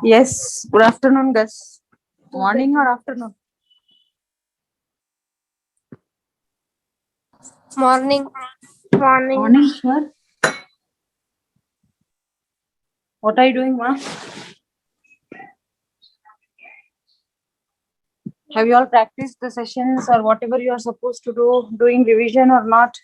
Yes, good afternoon, guys. Morning or afternoon? Morning. Morning, sure. What are you doing, ma? Have you all practiced the sessions or whatever you are supposed to do, doing revision or not?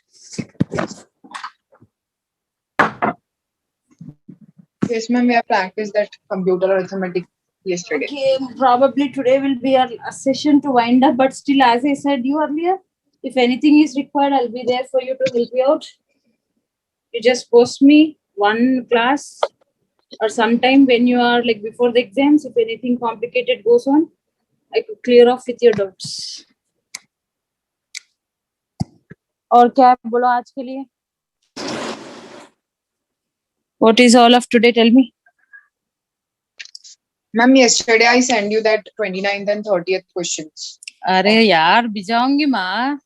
Yes, ma'am, we have practiced that computer arithmetic yesterday. Okay, probably today will be a session to wind up, but still, as I said you earlier, if anything is required, I'll be there for you to help you out. You just post me one class or sometime when you are like before the exams, if anything complicated goes on, I could clear off with your doubts. और क्या है बोलो आज के लिए? What is all of today? Tell me. Ma'am, yesterday I sent you that 29th and 30th questions. अरे यार भिजाऊंगी माँ.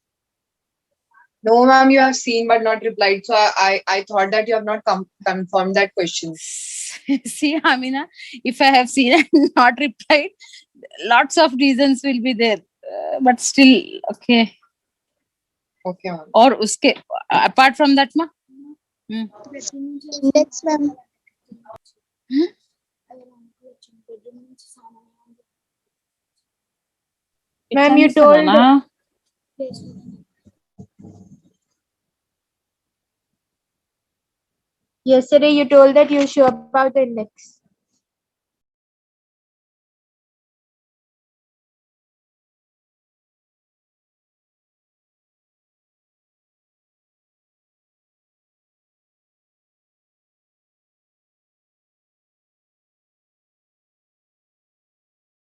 No, ma'am, you have seen but not replied. So I thought that you have not confirmed that question. See, Amina, if I have seen and not replied, lots of reasons will be there. But still, okay. Okay, ma'am. और उसके apart from that, ma. Index, ma'am. Ma'am, you told. ना. Yesterday you told that you show about the index.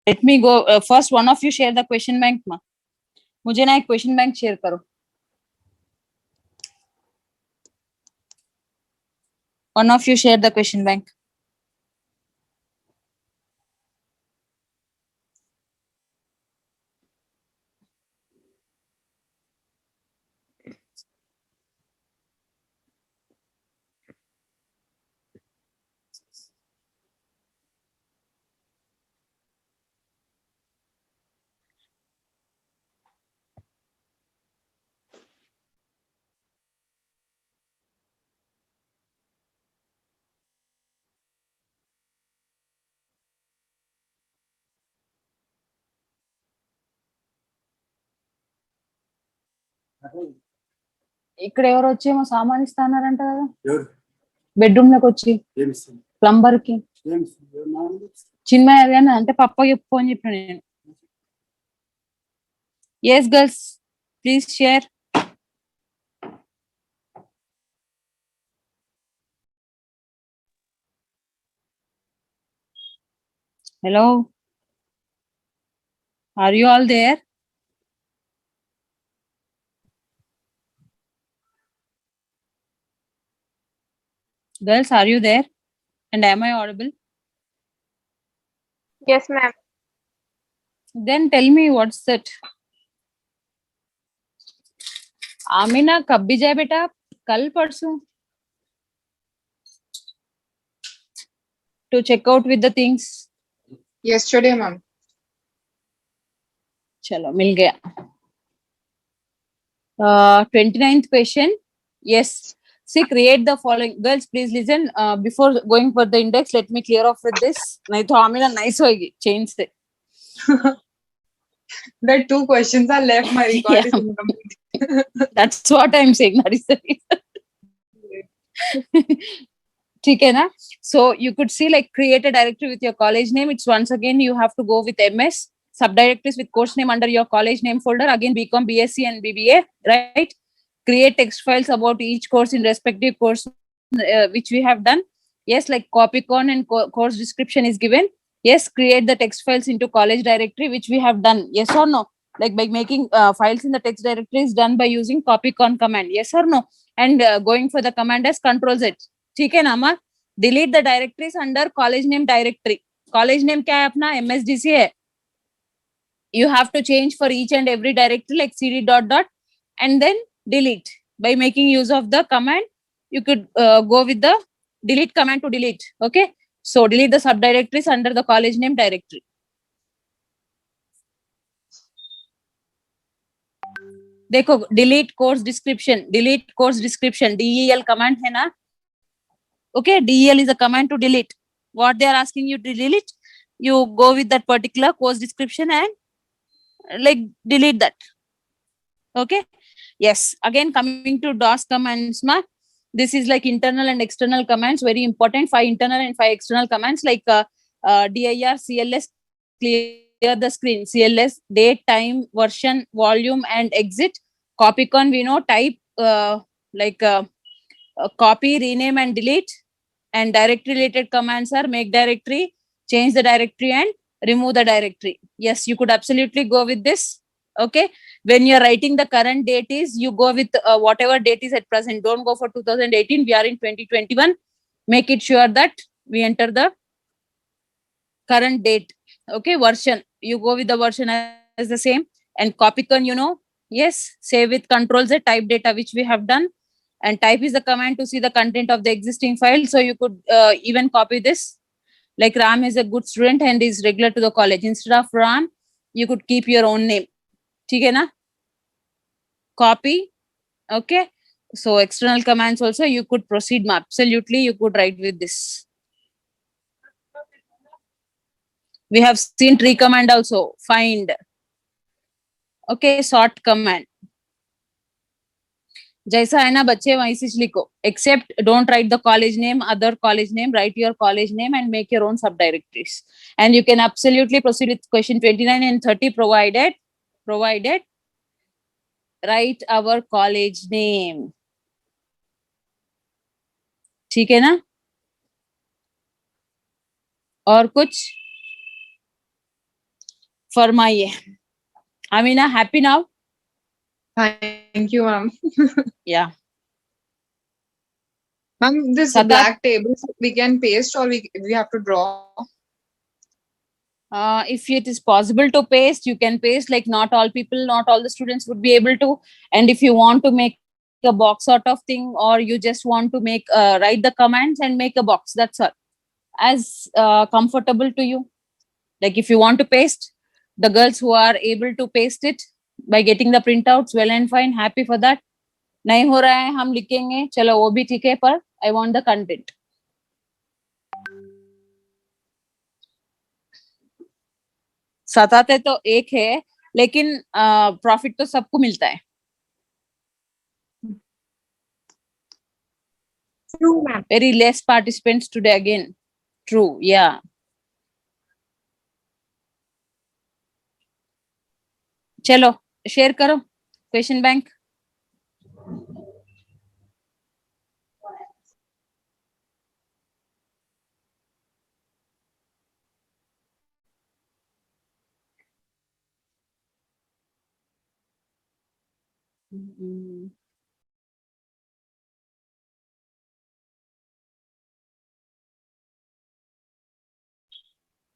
Let me go. First, one of you share the question bank, ma. मुझे ना एक question bank share करो. One of you share the question bank. ఇక్కడ ఎవరు వచ్చేమో సామాన్ ఇస్తానారంట కదా bedroom లోకి వచ్చి ప్లంబర్ కి చిన్మయ్య గాని అంటే పప్ప చెప్పు అని చెప్పిన నేను. Yes girls please share. Hello, are you all there? Girls, are you there? And am I audible? Yes, ma'am. Then tell me what's that? Amina कब भी जाए बेटा? कल परसों? To check out with the things. Yesterday, ma'am. चलो मिल गया. 29th question. Yes. See, create the following. Girls, please listen. Before going for the index, let me clear off with this. नहीं तो आमिना nice होगी. Change it. The two questions are left. My record is incomplete. That's what I'm saying. That is the reason. ठीक है ना? So you could see like create a directory with your college name. It's once again you have to go with MS. Subdirectories with course name under your college name folder. Again BCom, BSc and BBA, right? Create text files about each course in respective course which we have done. Yes, like copycon and course description is given. Yes, create the text files into college directory which we have done. Yes or no? Like by making files in the text directory is done by using copycon command. Yes or no? And going for the command as Ctrl-Z. ठीक है ना मा? Delete the directories under college name directory. College name क्या है अपना? MSDC है. You have to change for each and every directory like cd ... and then delete. By making use of the command, you could go with the delete command to delete. Okay. So delete the subdirectories under the college name directory. देखो delete course description, del command है ना. Okay, del is a command to delete. What they are asking you to delete, you go with that particular course description and like delete that. Okay. Yes, again coming to DOS commands, this is like internal and external commands, very important. 5 internal and 5 external commands, like dir cls, clear the screen, cls date, time, version, volume, and exit. Copycon, we know, type, copy, rename, and delete. And directory related commands are make directory, change the directory, and remove the directory. Yes, you could absolutely go with this. Okay, when you're writing the current date is, you go with whatever date is at present. Don't go for 2018, we are in 2021. Make it sure that we enter the current date. Okay, version, you go with the version as the same. And copycon, yes, save with control Z, type data, which we have done. And type is the command to see the content of the existing file. So you could even copy this, like Ram is a good student and is regular to the college. Instead of Ram, you could keep your own name. ठीक है ना? Copy. Okay, so external commands also you could proceed, absolutely you could write with this. We have seen tree command also, find. Okay, sort command. जैसा है ना बच्चे वैसे लिखो, except don't write the college name, other college name, write your college name and make your own subdirectories. And you can absolutely proceed with question 29 and 30 provided write our college name. ठीक है ना? और कुछ फरमाइए. Amina, happy now? Thank you, ma'am. Yeah. Ma'am, this Sadat? black tables we can paste or we have to draw. If it is possible to paste, you can paste. Like not all people, not all the students would be able to. And if you want to make a box sort of thing, or you just want to make write the commands and make a box, that's all. As comfortable to you. Like if you want to paste, the girls who are able to paste it by getting the printouts, well and fine, happy for that. नहीं हो रहा है हम लिखेंगे, चलो वो भी ठीक है, पर I want the content. सताते तो एक है, लेकिन प्रॉफिट तो सबको मिलता है. True, ma'am. Very less participants today again. True, yeah. चलो शेयर करो question bank.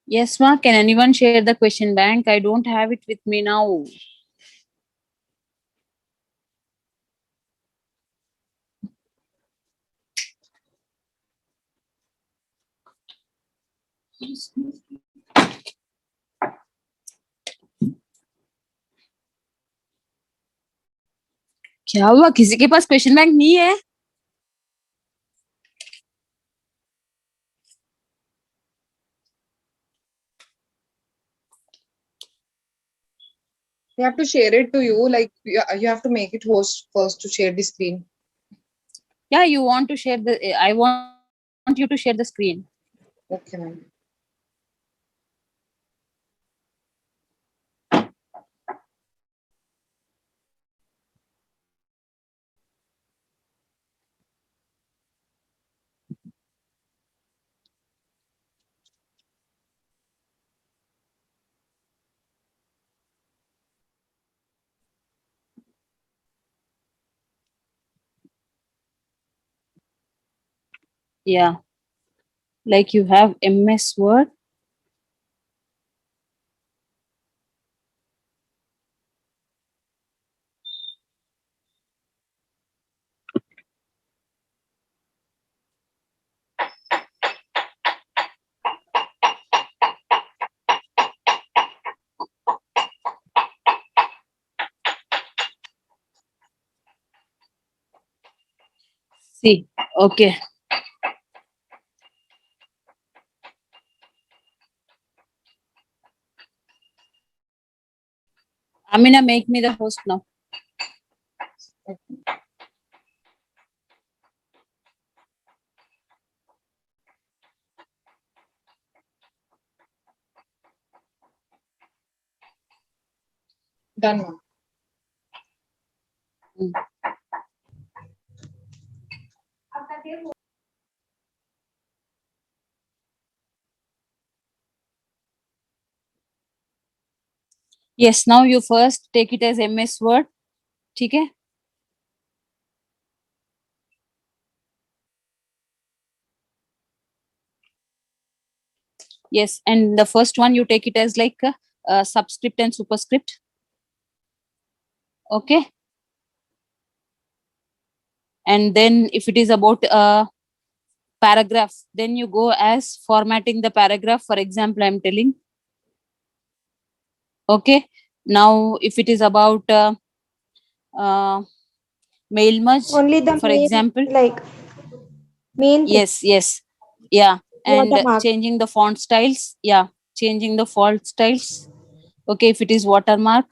Yes, ma. Can anyone share the question bank? I don't have it with me now. क्या हुआ, किसी के पास क्वेश्चन बैंक नहीं है? You have to share it to you, like you have to make it host first to share the screen. Yeah, you want to share the, I want you to share the screen. Okay, ma'am. Yeah. Like you have MS Word. Okay. Amina, make me the host now. Done, ma'am. Yes, now you first take it as MS Word. ठीक है? Yes, and the first one you take it as like subscript and superscript. Okay. And then if it is about paragraph, then you go as formatting the paragraph. For example, I'm telling. Okay. Now, if it is about mail merge, Only the for main, example. like main thing. Yes. Yeah. And Watermark. changing the font styles. Yeah. Changing the font styles. Okay. If it is watermark.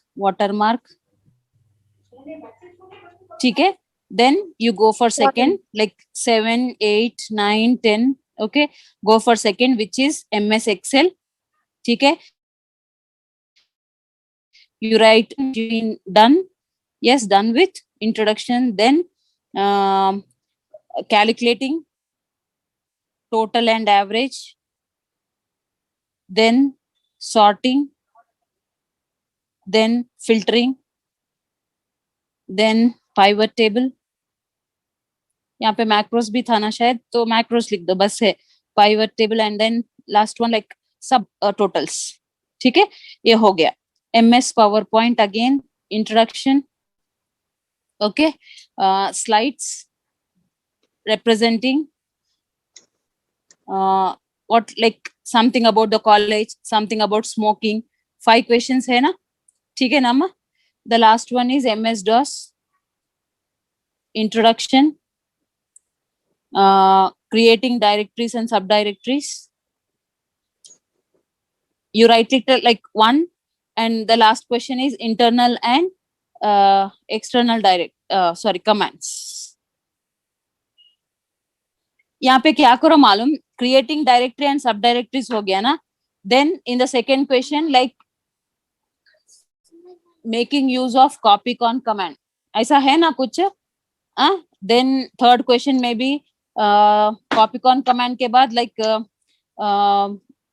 Okay. Then you go for second, like 7, 8, 9, 10. Okay. Go for second, which is MS Excel. Okay. You write done. Yes, done with introduction. Then calculating total and average. Then sorting. Then filtering. Then pivot table. यहाँ पे macros भी था ना शायद, तो macros लिख दो, बस है pivot table. And then last one like सब टोटल्स. ठीक है, ये हो गया. MS power point again introduction. Okay, slides representing what, like something about the college, something about smoking. 5 questions है ना? ठीक है ना अम्मा? The last one is MS DOS introduction, creating directories and subdirectories. You write it like one, and the last question is internal and external commands. यहाँ पे क्या करो मालूम, creating directory and sub directories हो गया ना. Then in the second question like making use of copy con command, ऐसा है ना कुछ. देन थर्ड क्वेश्चन में भी कॉपीकॉन कमांड के बाद like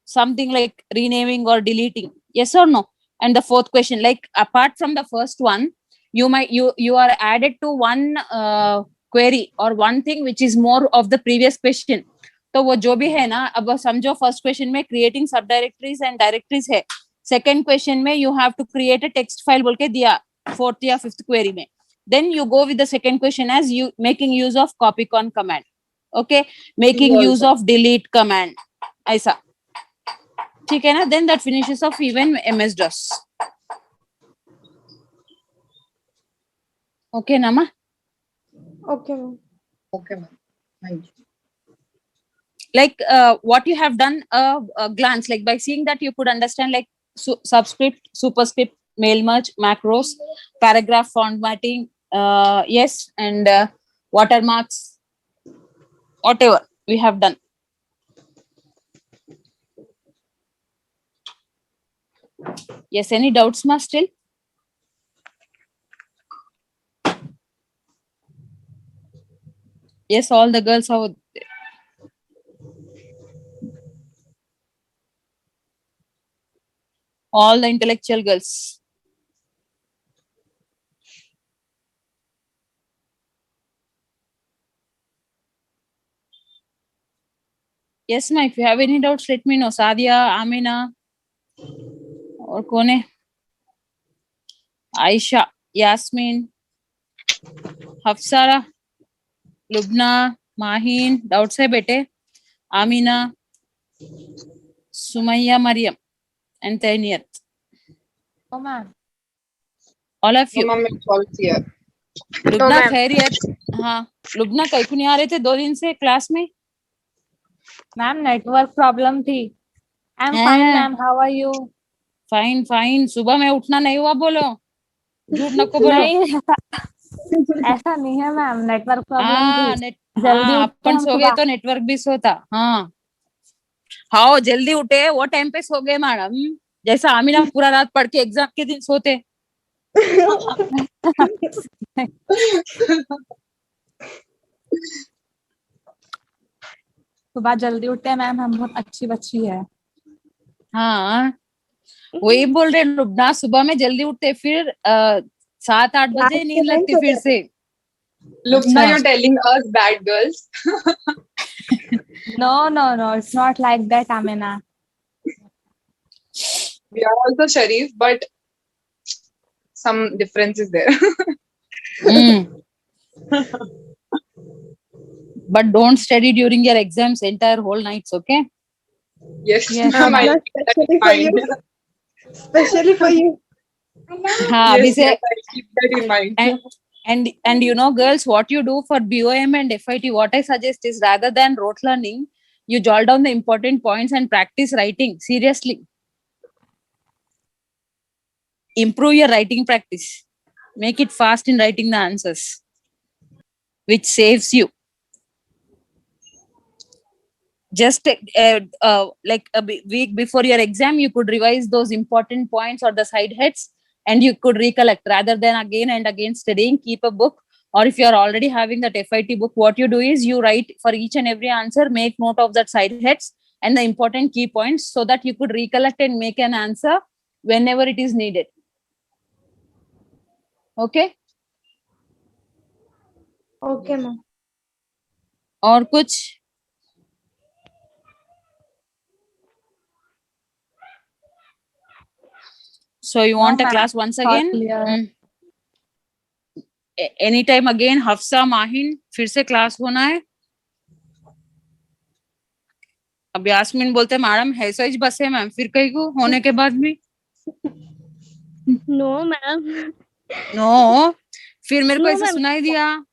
something like renaming or deleting, yes or no. And the fourth question, like apart from the first one, you are added to one query or one thing which is more of the previous question. तो वो जो भी है ना, अब समझो first question में creating sub directories and directories है, सेकंड क्वेश्चन में you have to create a text file बोल के दिया फोर्थ या फिफ्थ क्वेरी में. Then you go with the second question as you making use of copy con command. Okay, making use of delete command, ऐसा. ठीक है ना? Then that finishes off even MS DOS. Okay ना मा? Okay, ma'am. Okay, ma'am. Thank you. Like what you have done a glance, like by seeing that you could understand like subscript, superscript, mail merge, macros, paragraph formatting, yes, and watermarks, whatever we have done. Yes, any doubts ma still? Yes, all the girls are there. All the intellectual girls. Yes ma, if you have any doubts let me know. Sadia, Amina, और कौन है? Ayesha, Yasmin, हफ्सारा, Lubna, Maheen, doubts है बेटे? Amina, Sumaiya, Maryam, and Tainiyat. Oh, ma'am. All of No, you. ma'am, it's all clear. Lubna ma'am. खैरियत? हाँ, लुबना कहीं को नहीं आ रहे थे 2 दिन से क्लास में? मैम नेटवर्क प्रॉब्लम थी। आई एम फाइन हैं? Ma'am, how are you? Fine fine. सुबह में उठना नहीं हुआ बोलो, झूठ नको बोलो। नहीं ऐसा नहीं है मैम, नेटवर्क प्रॉब्लम हाँ थी। नेट, जल्दी हाँ उठते अपन हम सो गए सुबह। तो नेटवर्क भी सोता। हाँ हाँ, जल्दी उठे वो टाइम पे सो गए मैडम, जैसा आमीना पूरा रात पढ़ के एग्जाम के दिन सोते। सुबह जल्दी उठते हैं मैम, हम बहुत अच्छी बच्ची है। हाँ वही बोल रहे लुबना, सुबह में जल्दी उठते, फिर 7-8 बजे रात के नींद टाइम लगती सो फिर जाते। से। Lubna, अच्छा you're telling us bad girls. No, no, no, it's not like that, Amina. We are also Sharif, but some difference is there. But don't study during your exams entire whole nights, okay? Yes, Yes, ma'am, ma'am. I'll Not keep that in especially for mind. you. Especially for you. हाँ अभी Yes, से। yes, I'll keep that in mind. And you know girls, what you do for BOM and FIT, what I suggest is rather than rote learning, you jot down the important points and practice writing seriously. Improve your writing practice, make it fast in writing the answers, which saves you. Just like a week before your exam, you could revise those important points or the side heads, and you could recollect rather than again and again studying. Keep a book, or if you are already having that FIT book, what you do is you write for each and every answer, make note of that side heads and the important key points, so that you could recollect and make an answer whenever it is needed. Okay? Okay, ma'am. और कुछ? So you want No, a ma'am. class once All again? clear. Any time again? Hafsa Mahin फिर से class होना है? अब यास्मीन बोलते madam है सच बस है मैम, फिर कहीं को होने के बाद भी No, ma'am. नो, फिर मेरे को No, ऐसा ma'am. सुनाई दिया।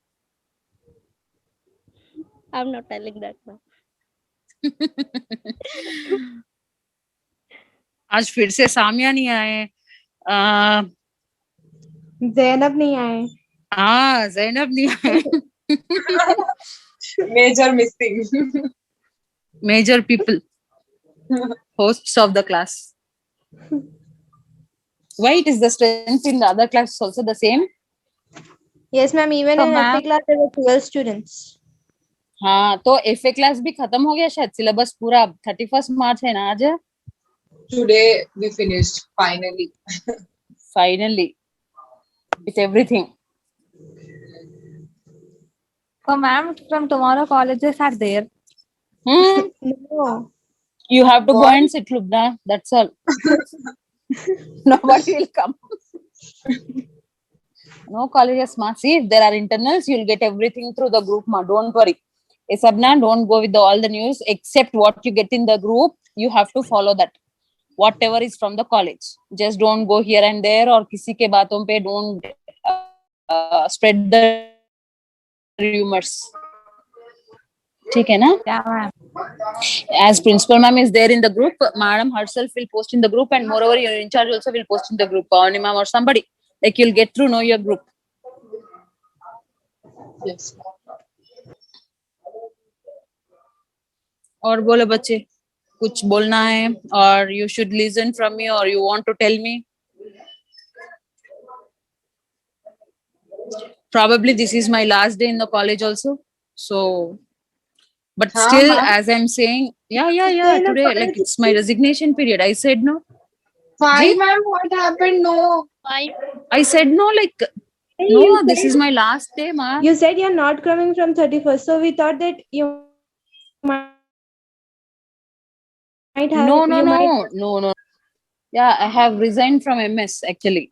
I'm not telling that, ma'am. आज फिर से सामिया नहीं आए, जैनब नहीं आए। हाँ जैनब नहीं आए। Major missing. Major people, hosts of the class. Why it is the strength in the other class also the same? Yes, ma'am. Even So, in ma'am, FA class there were 12 students. हाँ तो FA class भी खत्म हो गया शायद, syllabus पूरा 31 मार्च है ना आज? Today we finished finally. Finally with everything. so ma'am, from tomorrow colleges are there. No. You have to go What? and sit, Lubna. That's all. Nobody will come. No colleges, ma. See, if there are internals, you'll get everything through the group, ma. Don't worry. Sabna, don't go with all the news except what you get in the group. You have to follow that. Whatever is from the college. Just don't go here and there or किसी के बातों पे don't spread the rumors. ठीक है ना? Yeah, ma'am. As principal ma'am is there in the group, madam herself will post in the group, and moreover your in charge also will post in the group, Pawani ma'am or somebody, like you'll get to know your group. Yes. और बोलो बच्चे, कुछ बोलना है or you should listen from me or you want to tell me? Probably this is my last day in the college also, so but हाँ, still ma'am. as I'm saying, yeah in the today like college it's my resignation period. I said no. Why, Ji? ma'am? What happened? No. Why? I said no, like Hey, no, you this said- is my last day, ma. You said you're not coming from 31st, so we thought that you might have. No. Yeah, I have resigned from MS actually.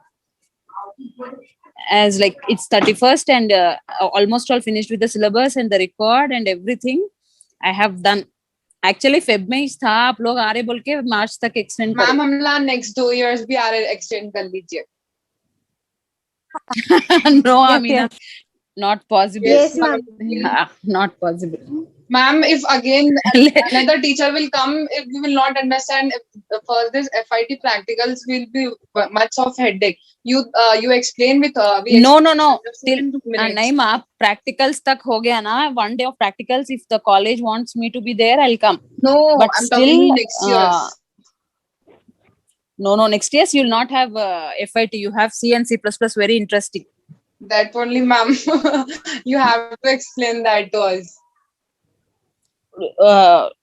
As like it's 31st and almost all finished with the syllabus and the record and everything. I have done. Actually Feb में ही था, आप लोग आ रहे बोल के मार्च तक extend Ma'am, करो. हमला next 2 years भी आ रहे extend कर लीजिए. No, Yes, Amina, yes. not possible. Yes, ma'am. Yeah, not possible. Ma'am, if again another teacher will come, if we will not understand, if first this FIT practicals will be much of headache. You explain with we No, explain no, no. just Till in 2 minutes. नहीं माँ, practicals तक हो गया ना. One day of practicals, if the college wants me to be there, I'll come. No, But I'm still, talking next year's. no. Next year you'll not have FIT. You have C and C++. Very interesting. That only, ma'am. You have to explain that to us.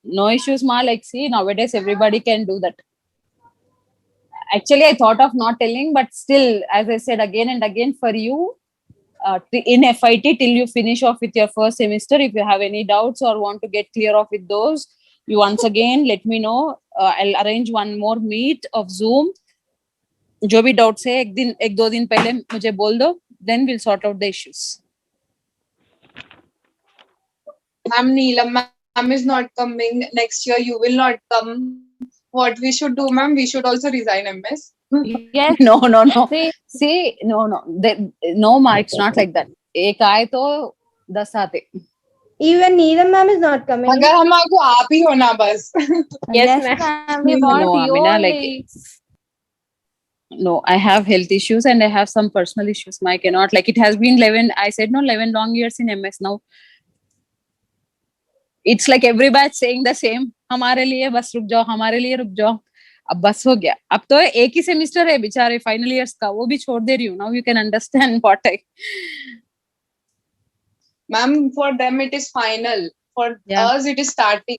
No issues, ma. Like, see, nowadays everybody can do that. Actually, I thought of not telling, but still, as I said again and again, for you, in FIT till you finish off with your first semester, if you have any doubts or want to get clear off with those, you once again let me know. I'll arrange one more meet of Zoom. जो भी doubts है एक दो दिन पहले मुझे बोल दो. Then we'll sort out the issues. Ma'am, Neelam ma'am is not coming next year. You will not come. What we should do, ma'am? We should also resign MS. Yes. No. See, See, no. No, ma, it's not like that. एक आए तो 10 आते. Even Neelam ma'am is not coming. अगर हमारे आप ही हो ना बस. yes, ma'am. ma'am. We want No, you Amina, only. No, I have health issues and I have some personal issues. I cannot, like, it has been 11, I said no, 11 long years in MS now. It's like every batch saying the same. हमारे लिए बस रुक जाओ, हमारे लिए रुक जाओ. अब बस हो गया. अब तो एक ही सेमेस्टर है बेचारे फाइनल इयर्स का, वो भी छोड़ दे रही हूँ. Now you can understand what I. Ma'am, for them it is final. For Yeah. us it is starting.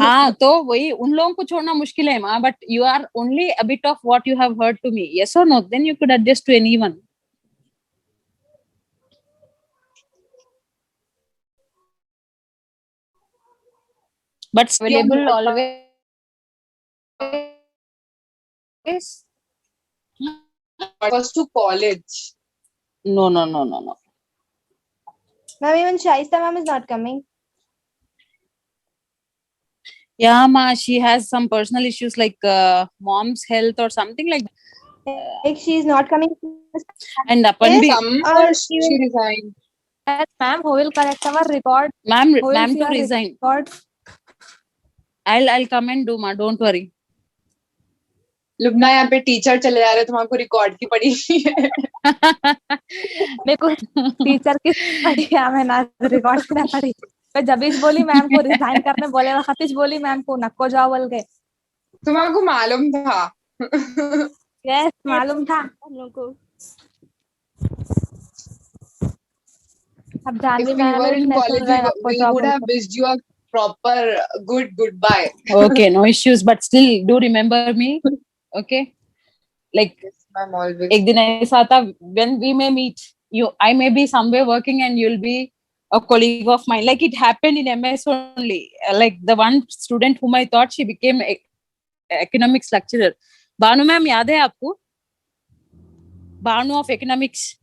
हाँ, तो वही उन लोगों को छोड़ना मुश्किल है माँ. But you are only a bit of what you have heard to me. Yes or no? Then you could adjust to anyone. But available always. Was to college. No. Ma'am, even Shaista ma'am is not coming. Yeah, ma, she has some personal issues like mom's health or something like that. Like she is not coming. And Apan bhi, Some Or or she resigned. Yes, ma'am. Who will correct our record? ma'am, Who will ma'am see to our resign. record? I'll come and do, ma. Don't worry. Lubna यहाँ पे teacher चले जा रहे तो हमको record की पड़ी है. मेरे को टीचर की पढ़ी हमें ना रिकॉर्ड की ना पढ़ी. मैं जबीश बोली मैम को रिजाइन करने बोले और खतीश बोली मैम को नको जाओ बोल के. तुम्हारे मालूम था. यस मालूम था. हम लोग को अब If Janvi we were in college, we would have wished you a proper good goodbye. Okay, no issues. But still, do remember me. Okay. Like, I'm always. एक दिन ऐसा था, when we may meet, I may be somewhere working and you'll be a colleague of mine. Like it happened in MS only. Like the one student whom I thought she became economics lecturer. Banu ma'am, याद है आपको? Banu of economics.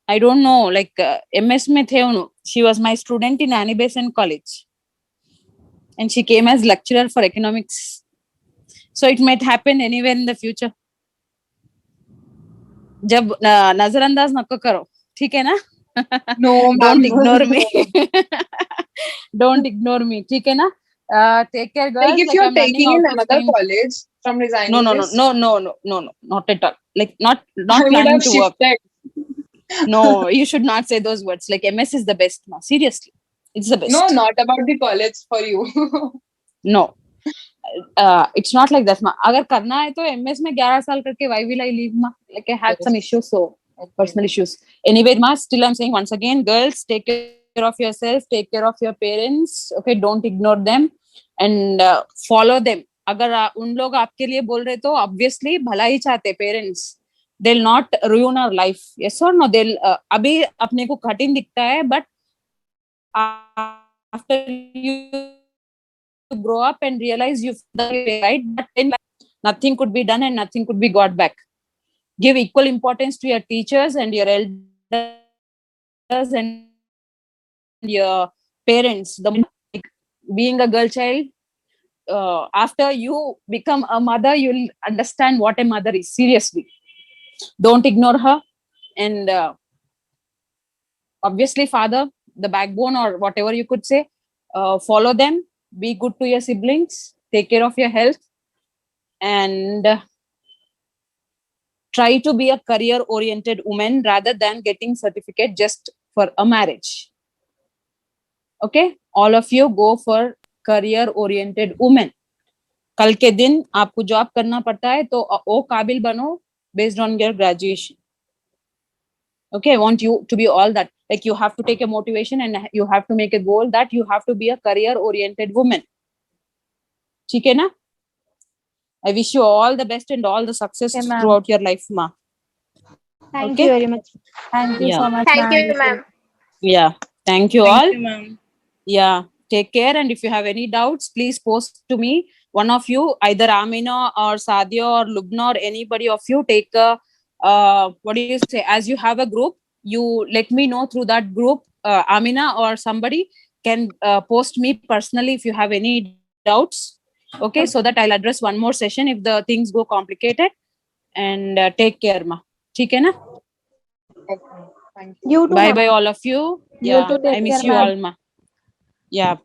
I don't know. Like MS में थे उन्होंने. She was my student in Annie Besant College. And she came as lecturer for economics. So it might happen anywhere in the future. जब नजरअंदाज नको करो, ठीक है ना? No, Don't ma'am. ignore me. Don't ignore me, ठीक है ना? Take care, girls. Like if you're I'm running taking in out of another time. college from resigning No, this, not at all. Like not I would planning have to work. shifted. No, you should not say those words. Like MS is the best, ma. Seriously, it's the best. No, not about the college for you. No. It's not like that, ma. अगर करना है तो MS में 11 साल करके why will I leave, ma? Like I had some issues, so personal issues. Anyway, ma, still I'm saying once again, girls, take care of yourself, take care of your parents. Okay, don't ignore them and follow them. अगर उन लोग आपके लिए बोल रहे तो obviously भला ही चाहते parents. They'll not ruin our life. Yes or no? They'll अभी अपने को कठिन दिखता है, but after you grow up and realize you've done it right, but then nothing could be done and nothing could be got back. Give equal importance to your teachers and your elders and your parents. Being a girl child, after you become a mother, you'll understand what a mother is. Seriously, Don't ignore her. And obviously, father, the backbone or whatever you could say, follow them, be good to your siblings, take care of your health, and try to be a career oriented woman rather than getting certificate just for a marriage. Okay, all of you go for career oriented women. कल के दिन आपको job करना पड़ता है तो वो काबिल बनो based on your graduation. Okay, I want you to be all that. Like, you have to take a motivation and you have to make a goal that you have to be a career oriented woman. ठीक है ना? I wish you all the best and all the success Okay, ma'am. throughout your life, ma. Thank Okay. you very much. Thank you Yeah. so much, Thank you, ma'am. ma'am. Yeah, thank you all. you, ma'am. Yeah, take care. And if you have any doubts, please post to me. One of you, either Amina or Sadia or Lubna or anybody of you, take a what do you say? As you have a group, you let me know through that group. Amina or somebody can post me personally if you have any doubts. Okay, so that I'll address one more session if the things go complicated. And take care, ma. ठीक है ना? Okay. Thank you. You too, Bye ma'am. bye, all of you. You Yeah, too, take I miss care, you ma'am. all, ma. Yeah.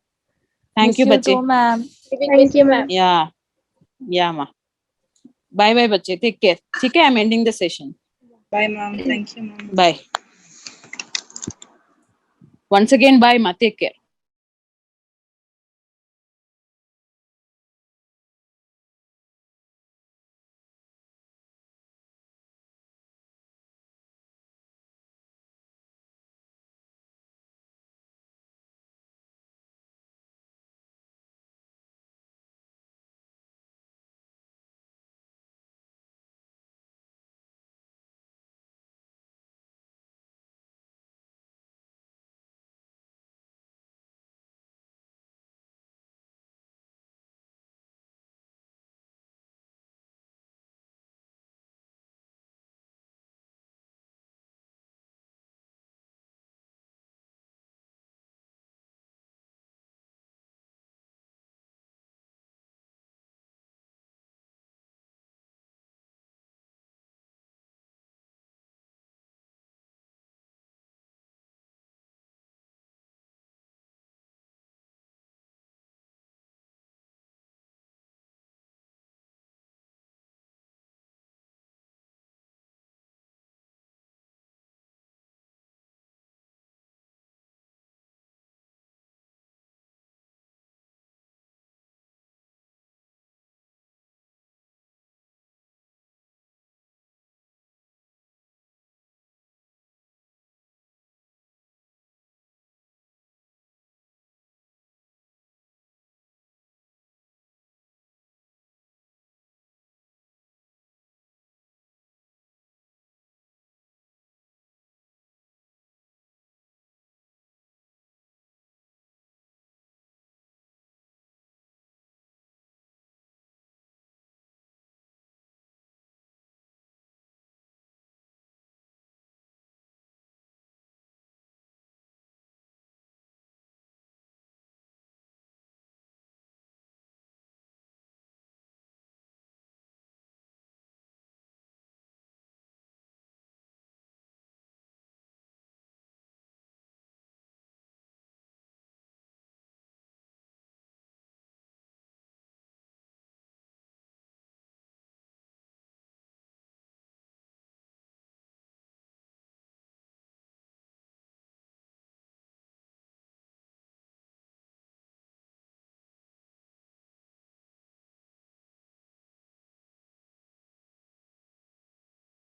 Thank Miss you, you बच्चे. too, ma'am. Thank you, ma'am. Yeah. Yeah, ma. Bye bye, बच्चे. Take care. ठीक है? I'm ending the session. Bye, ma'am. Thank you, ma'am. Bye. Once again, bye, ma. Take care.